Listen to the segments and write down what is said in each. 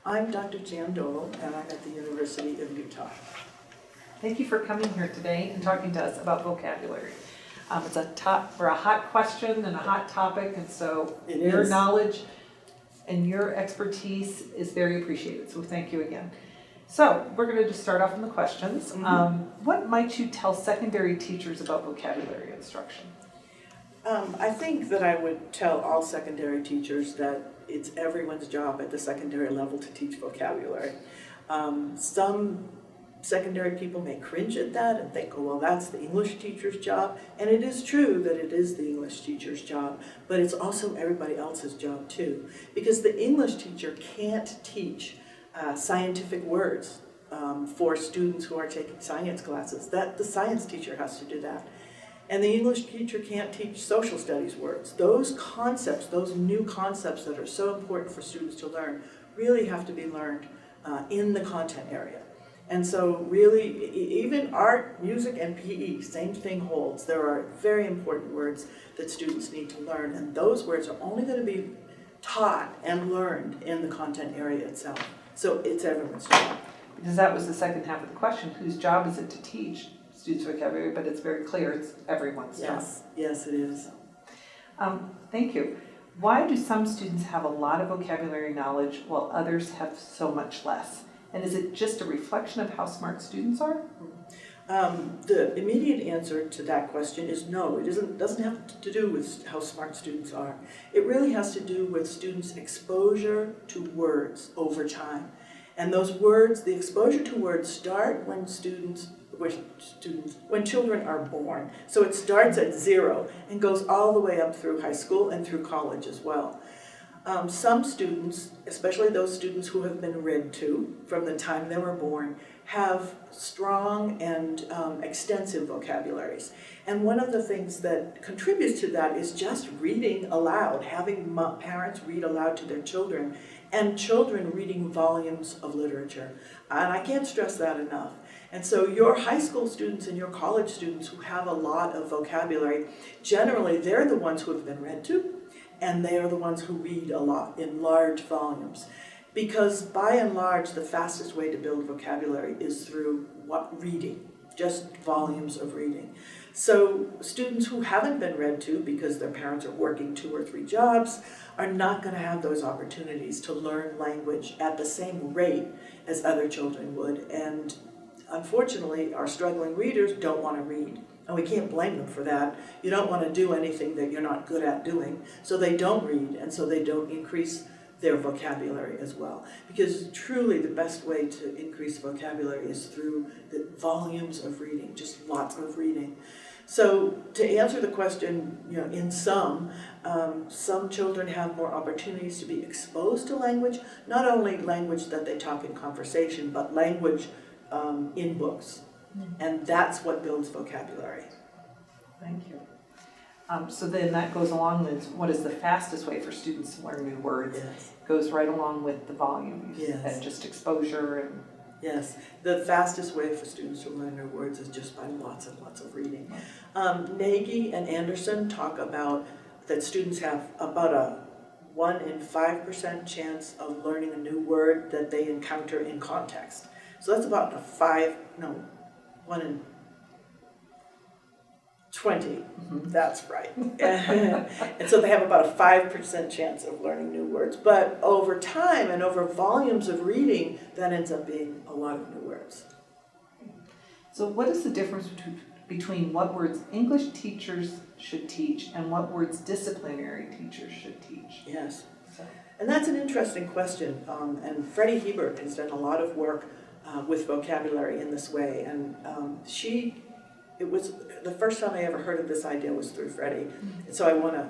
I'm Dr. Jan Dole, and I'm at the University of Utah. Thank you for coming here today and talking to us about vocabulary. It's a hot question and a hot topic, and so your knowledge and your expertise is very appreciated, so thank you again. So we're going to just start off in the questions. What might you tell secondary teachers about vocabulary instruction? I think that I would tell all secondary teachers that it's everyone's job at the secondary level to teach vocabulary. Some secondary people may cringe at that and think, oh, well, that's the English teacher's job. And it is true that it is the English teacher's job, but it's also everybody else's job too. Because the English teacher can't teach scientific words for students who are taking science classes. The science teacher has to do that. And the English teacher can't teach social studies words. Those concepts, those new concepts that are so important for students to learn, really have to be learned in the content area. And so really, even art, music, and PE, same thing holds. There are very important words that students need to learn, and those words are only going to be taught and learned in the content area itself. So it's everyone's job. Because that was the second half of the question, whose job is it to teach students vocabulary? But it's very clear it's everyone's job. Yes, it is. Thank you. Why do some students have a lot of vocabulary knowledge while others have so much less? And is it just a reflection of how smart students are? The immediate answer to that question is no. It doesn't have to do with how smart students are. It really has to do with students' exposure to words over time. And those words, the exposure to words start when children are born. So it starts at 0 and goes all the way up through high school and through college as well. Some students, especially those students who have been read to from the time they were born, have strong and extensive vocabularies. And one of the things that contributes to that is just reading aloud, having parents read aloud to their children, and children reading volumes of literature. And I can't stress that enough. And so your high school students and your college students who have a lot of vocabulary, generally they're the ones who have been read to, and they are the ones who read a lot in large volumes. Because by and large, the fastest way to build vocabulary is through reading, just volumes of reading. So students who haven't been read to because their parents are working 2 or 3 jobs are not going to have those opportunities to learn language at the same rate as other children would. And unfortunately, our struggling readers don't want to read. And we can't blame them for that. You don't want to do anything that you're not good at doing, so they don't read, and so they don't increase their vocabulary as well. Because truly the best way to increase vocabulary is through the volumes of reading, just lots of reading. So to answer the question, in some children have more opportunities to be exposed to language, not only language that they talk in conversation, but language in books. And that's what builds vocabulary. Thank you. So then that goes along with what is the fastest way for students to learn new words. Yes. Goes right along with the volume. Yes. And just exposure. And yes, the fastest way for students to learn new words is just by lots and lots of reading. Nagy and Anderson talk about that students have about a 1 in 5% chance of learning a new word that they encounter in context. So that's about 1 in 20, that's right. And so they have about a 5% chance of learning new words. But over time and over volumes of reading, that ends up being a lot of new words. So what is the difference between what words English teachers should teach and what words disciplinary teachers should teach? Yes, and that's an interesting question. And Freddie Hebert has done a lot of work with vocabulary in this way. And it was the first time I ever heard of this idea was through Freddie. And so I want to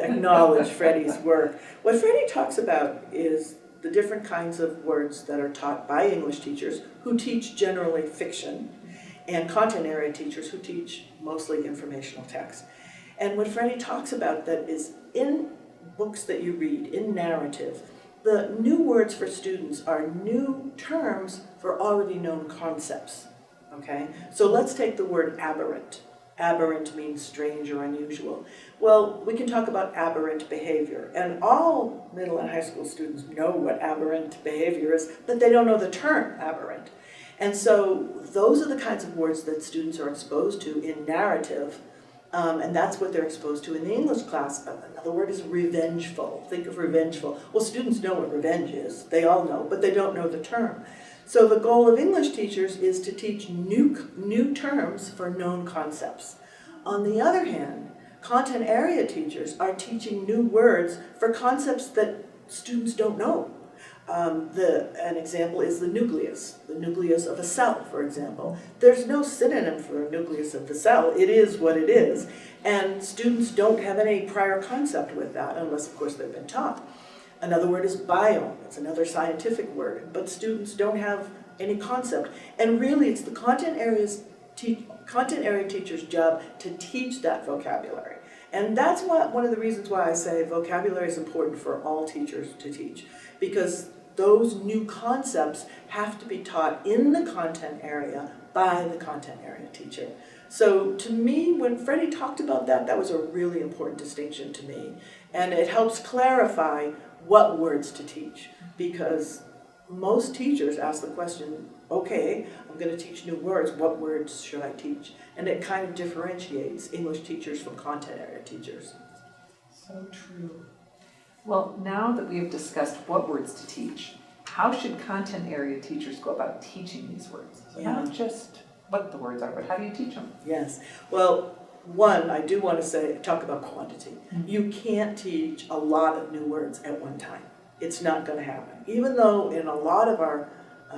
acknowledge Freddie's work. What Freddie talks about is the different kinds of words that are taught by English teachers who teach generally fiction, and content area teachers who teach mostly informational text. And what Freddie talks about that is in books that you read, in narrative, the new words for students are new terms for already known concepts. Okay, so let's take the word aberrant. Aberrant means strange or unusual. Well, we can talk about aberrant behavior, and all middle and high school students know what aberrant behavior is, but they don't know the term aberrant. And so those are the kinds of words that students are exposed to in narrative, and that's what they're exposed to in the English class. Another word is revengeful. Think of revengeful. Well, students know what revenge is. They all know, but they don't know the term. So the goal of English teachers is to teach new terms for known concepts. On the other hand, content area teachers are teaching new words for concepts that students don't know. An example is the nucleus of a cell, for example. There's no synonym for a nucleus of the cell. It is what it is. And students don't have any prior concept with that, unless, of course, they've been taught. Another word is biome. It's another scientific word, but students don't have any concept. And really, it's the content area teacher's job to teach that vocabulary. And that's one of the reasons why I say vocabulary is important for all teachers to teach, because those new concepts have to be taught in the content area by the content area teacher. So to me, when Freddie talked about that, that was a really important distinction to me. And it helps clarify what words to teach, because most teachers ask the question, okay, I'm going to teach new words, what words should I teach? And it kind of differentiates English teachers from content area teachers. So true. Well, now that we have discussed what words to teach, how should content area teachers go about teaching these words? So not just what the words are, but how do you teach them? Yes. Well, one, I do want to talk about quantity. You can't teach a lot of new words at one time. It's not going to happen. Even though in a lot of our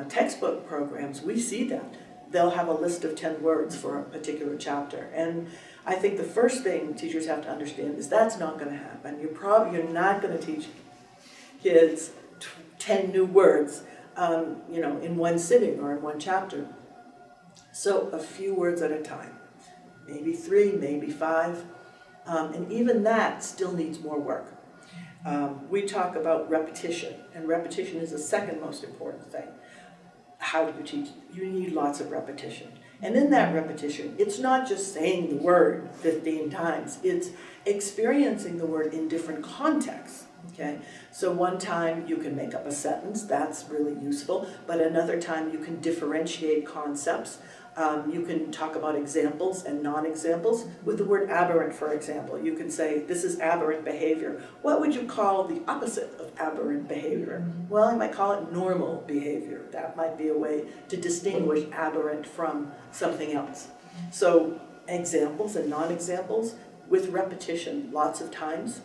textbook programs, we see that. They'll have a list of 10 words for a particular chapter. And I think the first thing teachers have to understand is that's not going to happen. You're not going to teach kids 10 new words, in one sitting or in one chapter. So a few words at a time, maybe 3, maybe 5, and even that still needs more work. We talk about repetition, and repetition is the second most important thing. How do you teach? You need lots of repetition. And in that repetition, it's not just saying the word 15 times, it's experiencing the word in different contexts. Okay, so one time you can make up a sentence, that's really useful, but another time you can differentiate concepts. You can talk about examples and non-examples. With the word aberrant, for example, you can say, this is aberrant behavior. What would you call the opposite of aberrant behavior? Well, I might call it normal behavior. That might be a way to distinguish aberrant from something else. So examples and non-examples with repetition lots of times.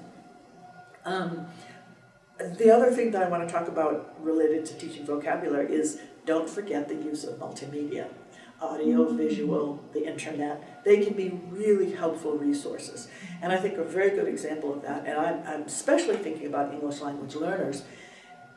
The other thing that I want to talk about related to teaching vocabulary is don't forget the use of multimedia. Audio, visual, the internet, they can be really helpful resources. And I think a very good example of that, and I'm especially thinking about English language learners,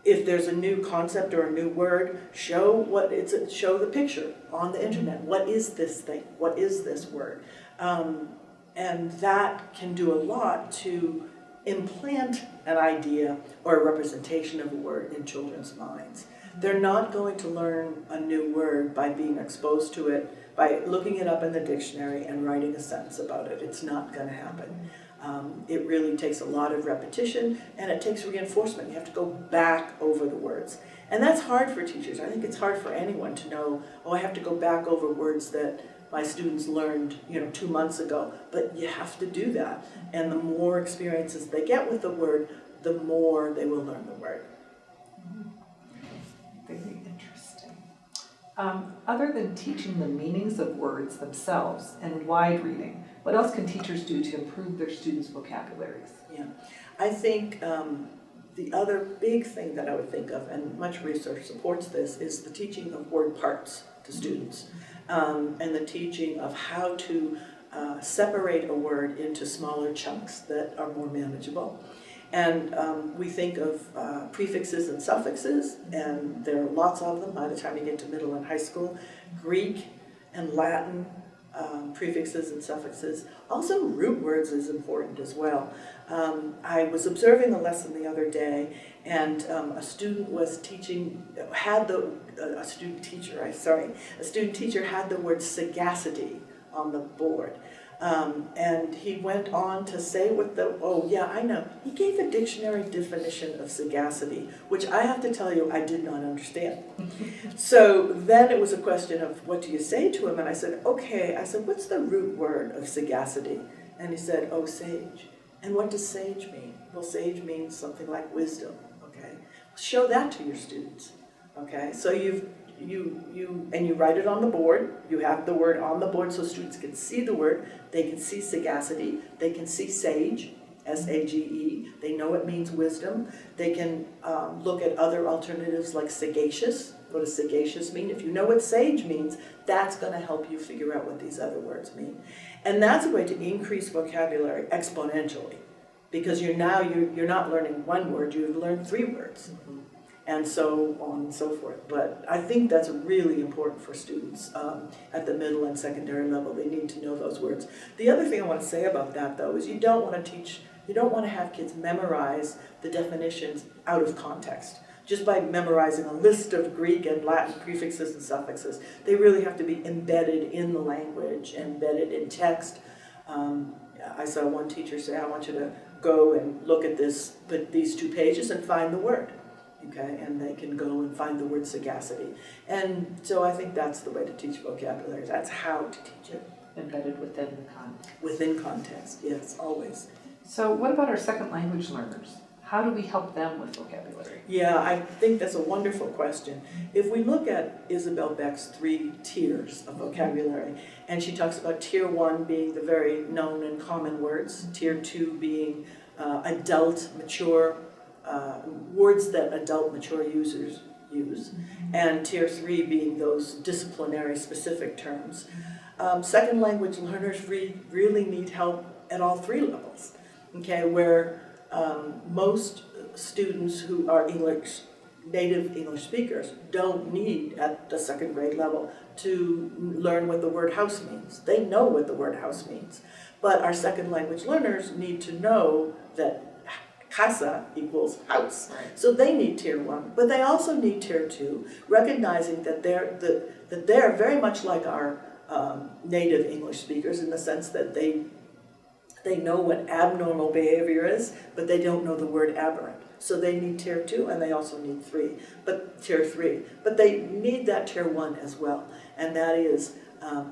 if there's a new concept or a new word, show the picture on the internet. What is this thing? What is this word? And that can do a lot to implant an idea or a representation of a word in children's minds. They're not going to learn a new word by being exposed to it, by looking it up in the dictionary and writing a sentence about it. It's not going to happen. It really takes a lot of repetition, and it takes reinforcement. You have to go back over the words. And that's hard for teachers. I think it's hard for anyone to know, oh, I have to go back over words that my students learned 2 months ago. But you have to do that. And the more experiences they get with the word, the more they will learn the word. Very interesting. Other than teaching the meanings of words themselves and wide reading, what else can teachers do to improve their students' vocabularies? Yeah, I think the other big thing that I would think of, and much research supports this, is the teaching of word parts to students, and the teaching of how to separate a word into smaller chunks that are more manageable. And we think of prefixes and suffixes, and there are lots of them by the time you get to middle and high school. Greek and Latin prefixes and suffixes. Also, root words is important as well. I was observing a lesson the other day, and a student teacher had the word sagacity on the board. And he went on to say he gave a dictionary definition of sagacity, which I have to tell you, I did not understand. So then it was a question of, what do you say to him? And I said, what's the root word of sagacity? And he said, oh, sage. And what does sage mean? Well, sage means something like wisdom, okay? Show that to your students, okay? So you write it on the board. You have the word on the board so students can see the word. They can see sagacity. They can see sage, S-A-G-E. They know it means wisdom. They can look at other alternatives like sagacious. What does sagacious mean? If you know what sage means, that's going to help you figure out what these other words mean. And that's a way to increase vocabulary exponentially, because you're not learning one word, you've learned 3 words. And so on and so forth. But I think that's really important for students at the middle and secondary level. They need to know those words. The other thing I want to say about that, though, is you don't want to have kids memorize the definitions out of context. Just by memorizing a list of Greek and Latin prefixes and suffixes. They really have to be embedded in the language, embedded in text. I saw one teacher say, I want you to go and look at these 2 pages and find the word. Okay, and they can go and find the word sagacity. And so I think that's the way to teach vocabulary. That's how to teach it. Embedded within the context. Within context, yes, always. So what about our second language learners? How do we help them with vocabulary? Yeah, I think that's a wonderful question. If we look at Isabel Beck's 3 tiers of vocabulary, and she talks about tier 1 being the very known and common words, tier 2 being adult, mature, words that adult, mature users use, and tier 3 being those disciplinary specific terms. Second language learners really need help at all 3 levels, okay, where most students who are native English speakers don't need at the 2nd grade level to learn what the word house means. They know what the word house means. But our second language learners need to know that casa equals house. Right. So they need tier 1, but they also need tier 2, recognizing that they're very much like our native English speakers in the sense that they know what abnormal behavior is, but they don't know the word aberrant. So they need tier 2 and they also need tier 3. But they need that tier 1 as well, and that is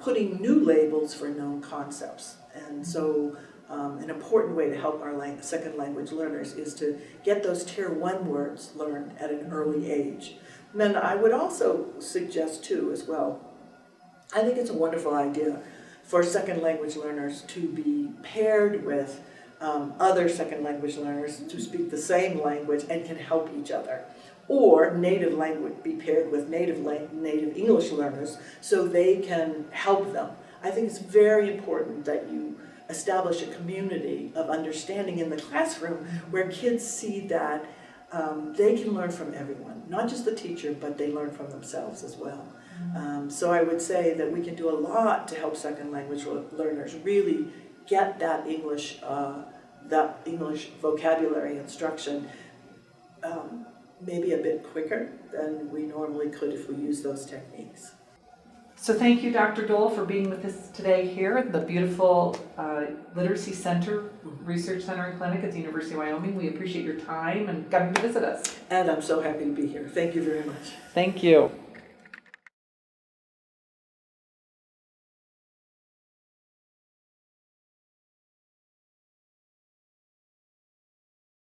putting new labels for known concepts. And so an important way to help our second language learners is to get those tier 1 words learned at an early age. And then I would also suggest too as well, I think it's a wonderful idea for second language learners to be paired with other second language learners to speak the same language and can help each other. Or native language be paired with native English learners so they can help them. I think it's very important that you establish a community of understanding in the classroom where kids see that they can learn from everyone, not just the teacher, but they learn from themselves as well. So I would say that we can do a lot to help second language learners really get that English vocabulary instruction maybe a bit quicker than we normally could if we use those techniques. So thank you, Dr. Dole, for being with us today here at the beautiful Literacy Center, Research Center and Clinic at the University of Wyoming. We appreciate your time and coming to visit us. And I'm so happy to be here. Thank you very much. Thank you.